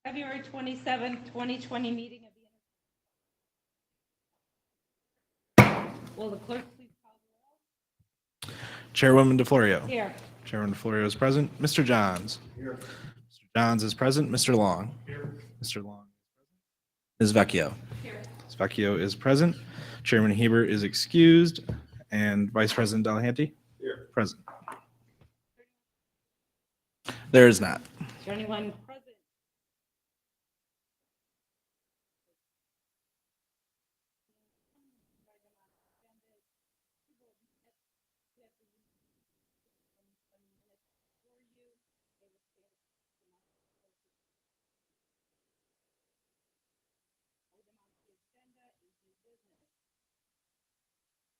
February 27th, 2020 meeting of the Will the clerk please call the roll? Chairwoman DeFlorio. Here. Chairwoman DeFlorio is present. Mr. Johns. Here. Mr. Johns is present. Mr. Long. Here. Mr. Long. Ms. Vecchio. Here. Ms. Vecchio is present. Chairman Heber is excused. And Vice President Delahanty? Here. Present. There is not. Is there anyone present?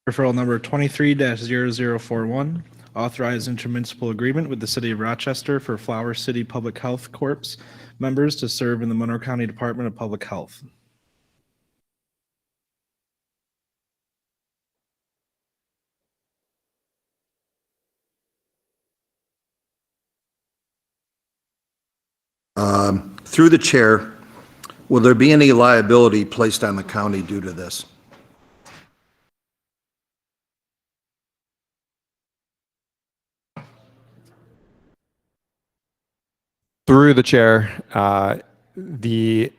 Referral number 23-0041, authorized intermunicipal agreement with the City of Rochester for Flower City Public Health Corps members to serve in the Monroe County Department of Public Health. Through the chair, will there be any liability placed on the county due to this? Through the chair, these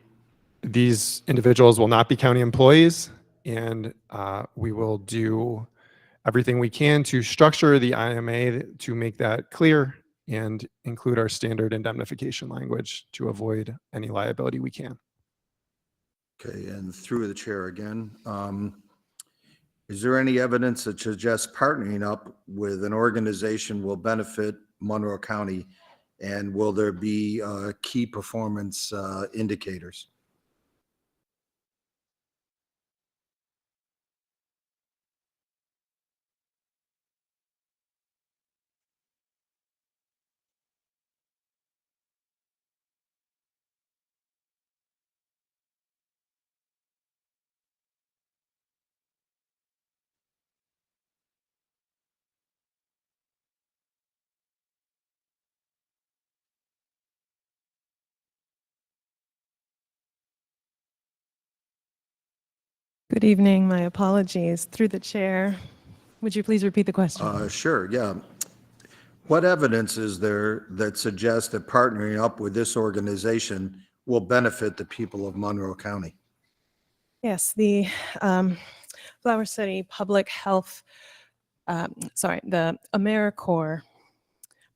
individuals will not be county employees, and we will do everything we can to structure the IMA to make that clear and include our standard indemnification language to avoid any liability we can. Okay, and through the chair again, is there any evidence that suggests partnering up with an organization will benefit Monroe County, and will there be key performance indicators? Good evening. My apologies. Through the chair, would you please repeat the question? Sure, yeah. What evidence is there that suggests that partnering up with this organization will benefit the people of Monroe County? Yes, the Flower City Public Health, the AmeriCorps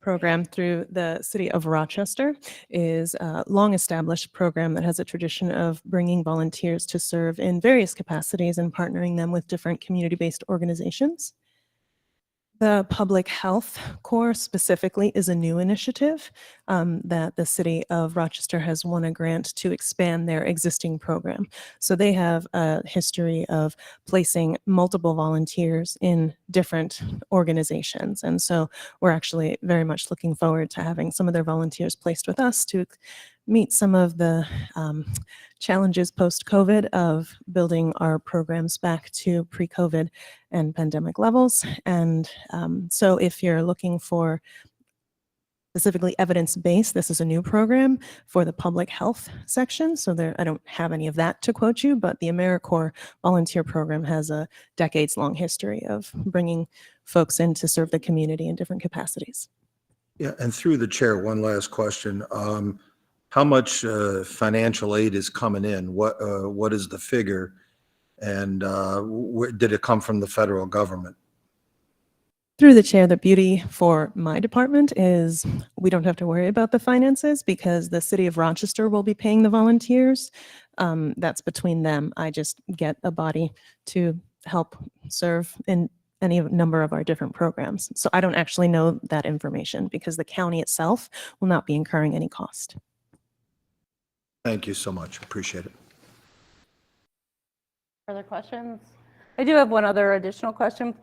program through the City of Rochester is a long-established program that has a tradition of bringing volunteers to serve in various capacities and partnering them with different community-based organizations. The Public Health Corps specifically is a new initiative that the City of Rochester has won a grant to expand their existing program. So they have a history of placing multiple volunteers in different organizations. And so we're actually very much looking forward to having some of their volunteers placed with us to meet some of the challenges post-COVID of building our programs back to pre-COVID and pandemic levels. And so if you're looking for specifically evidence-based, this is a new program for the public health section. So there, I don't have any of that to quote you, but the AmeriCorps volunteer program has a decades-long history of bringing folks in to serve the community in different capacities. Yeah, and through the chair, one last question. How much financial aid is coming in? What is the figure? And did it come from the federal government? Through the chair, the beauty for my department is we don't have to worry about the finances because the City of Rochester will be paying the volunteers. That's between them. I just get a body to help serve in any number of our different programs. So I don't actually know that information because the county itself will not be incurring any cost. Thank you so much. Appreciate it. Further questions? I do have one other additional question.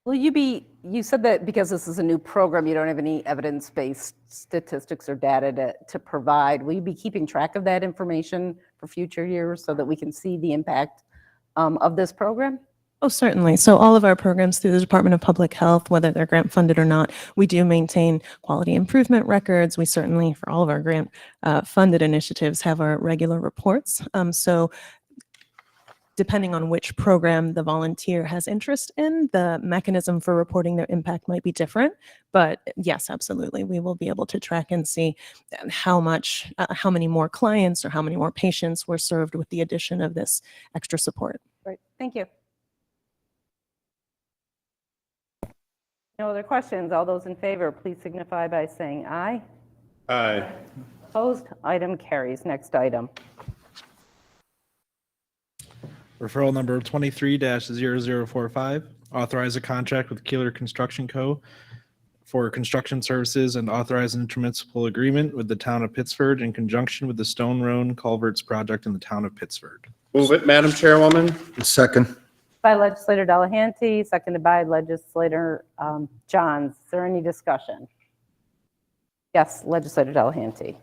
You said that because this is a new program, you don't have any evidence-based statistics or data to provide. Will you be keeping track of that information for future years so that we can see the impact of this program? Oh, certainly. So all of our programs through the Department of Public Health, whether they're grant funded or not, we do maintain quality improvement records. We certainly, for all of our grant funded initiatives, have our regular reports. So depending on which program the volunteer has interest in, the mechanism for reporting their impact might be different. But yes, absolutely, we will be able to track and see how many more clients or how many more patients were served with the addition of this extra support. Right, thank you. No other questions? All those in favor, please signify by saying aye. Aye. Opposed? Item carries. Next item. Referral number 23-0045, authorize a contract with Keeler Construction Co. for construction services and authorize an intermunicipal agreement with the town of Pittsford in conjunction with the Stone Road Culverts project in the town of Pittsford. Move it, Madam Chairwoman. Second. By legislator Delahanty, seconded by legislator Johns. Is there any discussion? Yes, legislator Delahanty.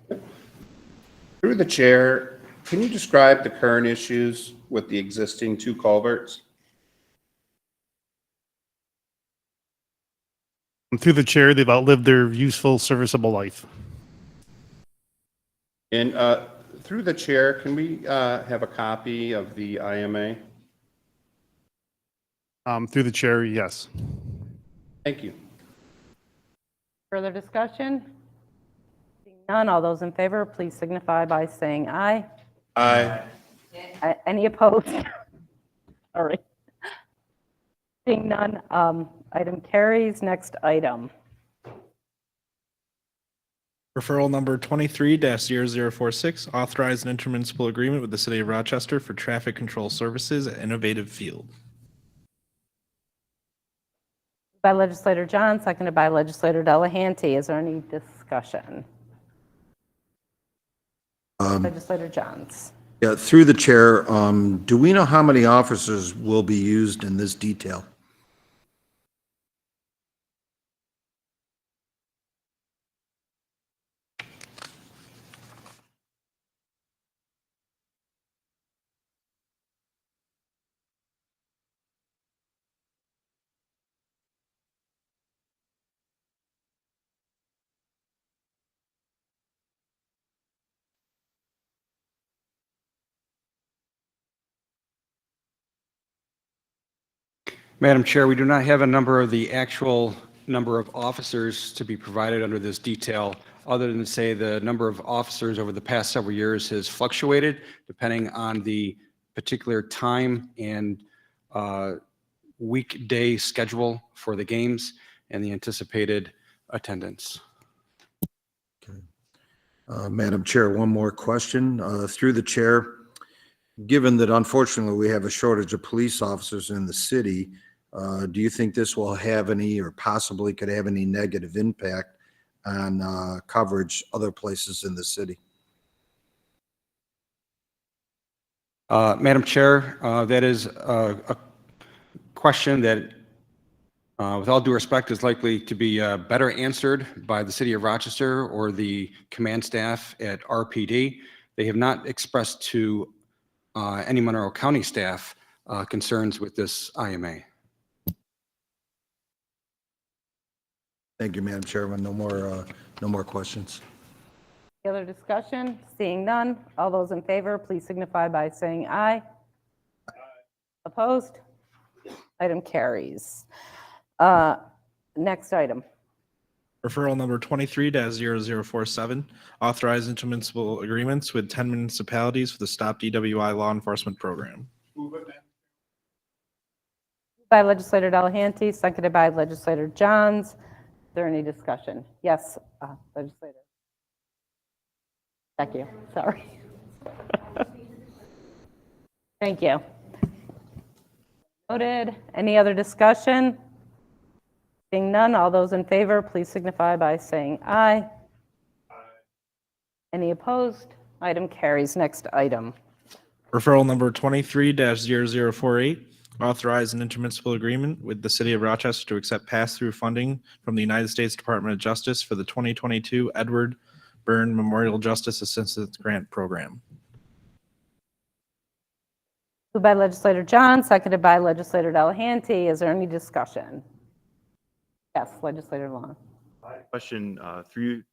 Through the chair, can you describe the current issues with the existing two culverts? Through the chair, they've outlived their useful serviceable life. And through the chair, can we have a copy of the IMA? Through the chair, yes. Thank you. Further discussion? Seeing none, all those in favor, please signify by saying aye. Aye. Any opposed? Sorry. Seeing none, item carries. Next item. Referral number 23-0046, authorize an intermunicipal agreement with the city of Rochester for traffic control services at Innovative Field. By legislator John, seconded by legislator Delahanty. Is there any discussion? Legislator Johns. Yeah, through the chair, do we know how many officers will be used in this detail? Madam Chair, we do not have a number of the actual number of officers to be provided under this detail, other than to say the number of officers over the past several years has fluctuated depending on the particular time and weekday schedule for the games and the anticipated attendance. Madam Chair, one more question. Through the chair, given that unfortunately we have a shortage of police officers in the city, do you think this will have any or possibly could have any negative impact on coverage other places in the city? Madam Chair, that is a question that, with all due respect, is likely to be better answered by the city of Rochester or the command staff at RPD. They have not expressed to any Monroe County staff concerns with this IMA. Thank you, Madam Chairman. No more questions. Any other discussion? Seeing none, all those in favor, please signify by saying aye. Opposed? Item carries. Next item. Referral number 23-0047, authorize intermunicipal agreements with 10 municipalities for the Stop DWI law enforcement program. By legislator Delahanty, seconded by legislator Johns. Is there any discussion? Yes, legislator. Thank you. Sorry. Thank you. Noted. Any other discussion? Seeing none, all those in favor, please signify by saying aye. Any opposed? Item carries. Next item. Referral number 23-0048, authorize an intermunicipal agreement with the city of Rochester to accept pass-through funding from the United States Department of Justice for the 2022 Edward Byrne Memorial Justice Assistance Grant Program. Moved by legislator John, seconded by legislator Delahanty. Is there any discussion? Yes, legislator Long. Question through,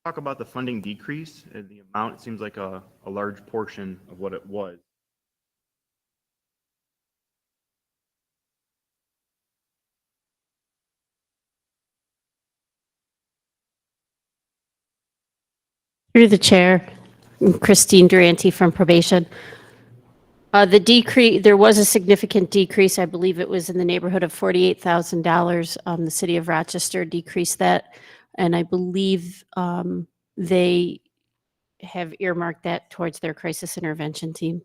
talk about the funding decrease. The amount seems like a large portion of what it was. Through the chair, Christine Durante from probation. The decrease, there was a significant decrease. I believe it was in the neighborhood of $48,000. The city of Rochester decreased that. And I believe they have earmarked that towards their crisis intervention team.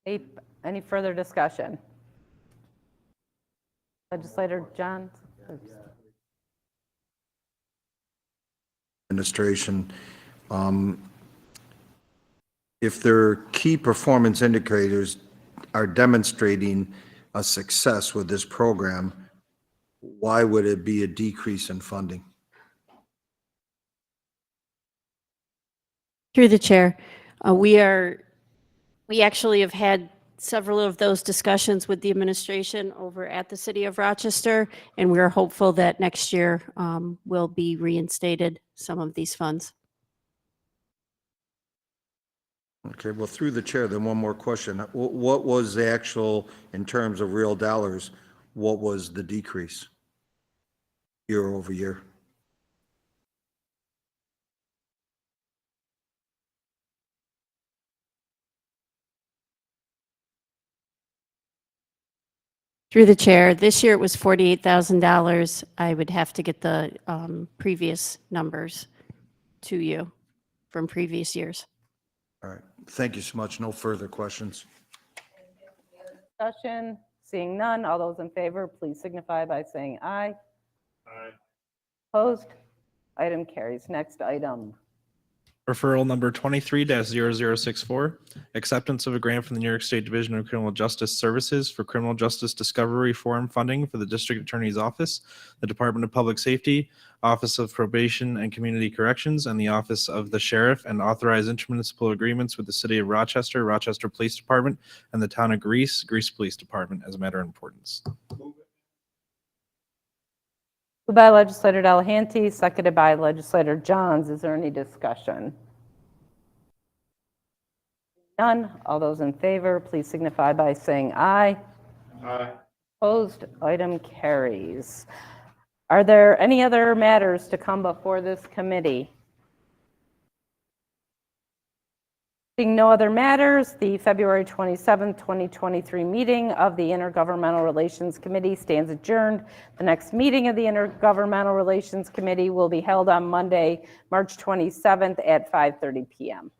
Any further discussion? Legislator John? Administration, if their key performance indicators are demonstrating a success with this program, why would it be a decrease in funding? Through the chair, we actually have had several of those discussions with the administration over at the city of Rochester, and we're hopeful that next year will be reinstated some of these funds. Okay, well, through the chair, then one more question. What was the actual, in terms of real dollars, what was the decrease year over year? Through the chair, this year it was $48,000. I would have to get the previous numbers to you from previous years. All right, thank you so much. No further questions. Discussion? Seeing none, all those in favor, please signify by saying aye. Aye. Opposed? Item carries. Next item. Referral number 23-0064, acceptance of a grant from the New York State Division of Criminal Justice Services for criminal justice discovery reform funding for the District Attorney's Office, the Department of Public Safety, Office of Probation and Community Corrections, and the Office of the Sheriff, and authorize intermunicipal agreements with the City of Rochester, Rochester Police Department, and the Town of Greece, Greece Police Department as a matter of importance. Moved by legislator Delahanty, seconded by legislator Johns. Is there any discussion? None. All those in favor, please signify by saying aye. Aye. Opposed? Item carries. Are there any other matters to come before this committee? Seeing no other matters, the February 27, 2023 meeting of the Intergovernmental Relations Committee stands adjourned. The next meeting of the Intergovernmental Relations Committee will be held on Monday, March 27th at 5:30 p.m.